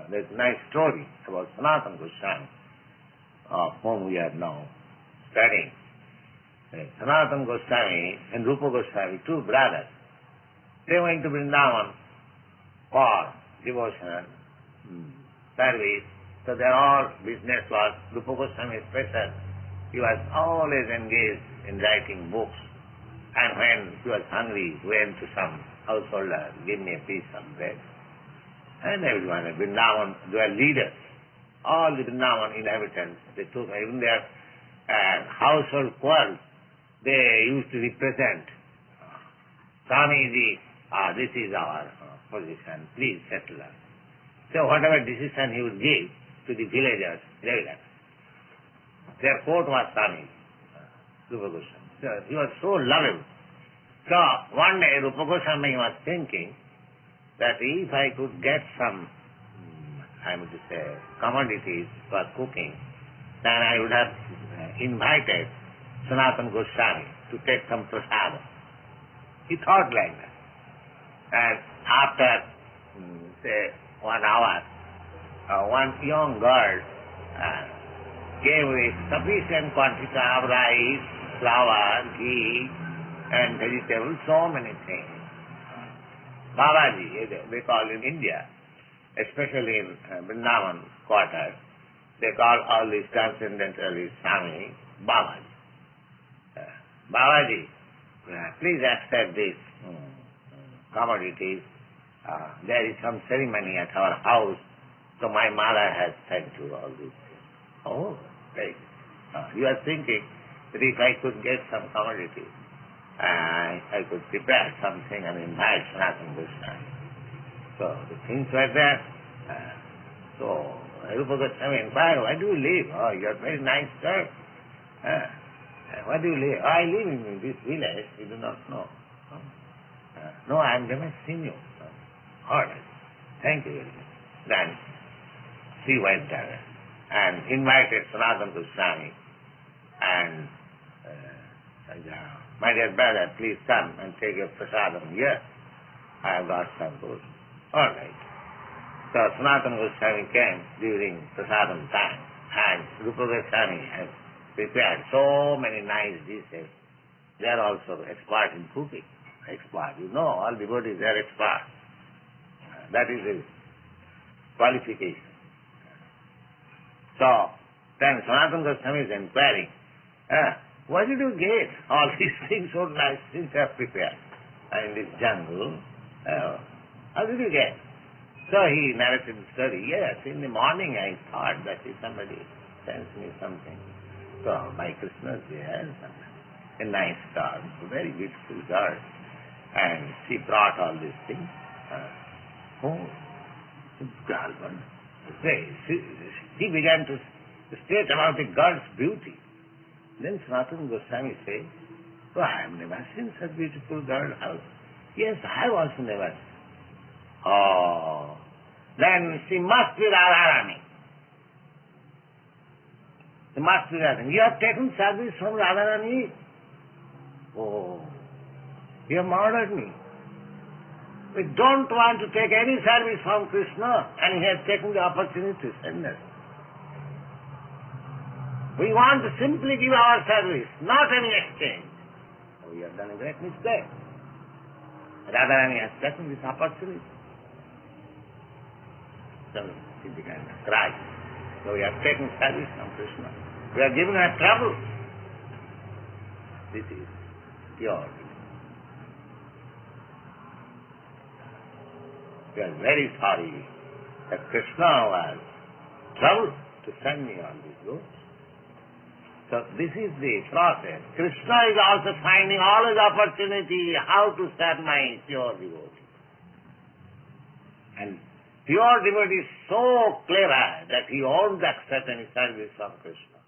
There's a nice story about Sanatana Goswami, of whom we are now studying. Sanatana Goswami and Rupa Goswami, two brothers, they went to Vrindavan for devotional service. So their all business was, Rupa Goswami special. He was always engaged in writing books. And when he was hungry, he went to some householder, give me a piece of bread. And everyone at Vrindavan, they were leaders. All the Vrindavan inhabitants, they took, even their household quarrels, they used to represent, Swamiji, this is our position, please settle us. So whatever decision he would give to the villagers, their court was Swamiji, Rupa Goswami. So he was so lovable. So one day Rupa Goswami was thinking that if I could get some, I would say, commodities for cooking, then I would have invited Sanatana Goswami to take some prasadam. He thought like that. And after, say, 1 hour, one young girl came with sufficient quantity of rice, flour, ghee, and vegetables, so many things. Babaji, they call in India, especially in Vrindavan quarters, they call all these transcendentalists Swami Babaji. Babaji, please accept this commodities. There is some ceremony at our house, so my mother has sent you all these things. Oh, very good. You are thinking that if I could get some commodities, I could prepare something and invite Sanatana Goswami. So the things were there. So Rupa Goswami inquired, where do you live? Oh, you are very nice, sir. Where do you live? I live in this village. You do not know. No, I have never seen you. All right. Thank you very much. Then she went there and invited Sanatana Goswami and my dear brother, please come and take your prasadam here. I have got some food. All right. So Sanatana Goswami came during prasadam time, and Rupa Goswami has prepared so many nice dishes. They are also expert in cooking. Expert. You know, all devotees are expert. That is his qualification. So then Sanatana Goswami is inquiring, where did you get all these things, so nice things you have prepared in this jungle? How did you get? So he narrated the story. Yes, in the morning I thought that if somebody sends me something, so by Krishna's yes, a nice girl, a very beautiful girl, and she brought all these things. Girl, he began to state about the girl's beauty. Then Sanatana Goswami said, oh, I have never seen such beautiful girl. Yes, I have also never seen. Oh, then she must be Radharani. She must be Radharani. You have taken service from Radharani? Oh, you have murdered me. We don't want to take any service from Krishna, and he has taken the opportunity to send us. We want to simply give our service, not any exchange. So we have done a great mistake. Radharani has taken this opportunity. So she began to cry. So we have taken service from Krishna. We are giving her trouble. This is pure. We are very sorry that Krishna was troubled to send me on these roads. So this is the process. Krishna is also finding always opportunity how to serve my pure devotee. And pure devotee is so clever that he won't accept any service from Krishna.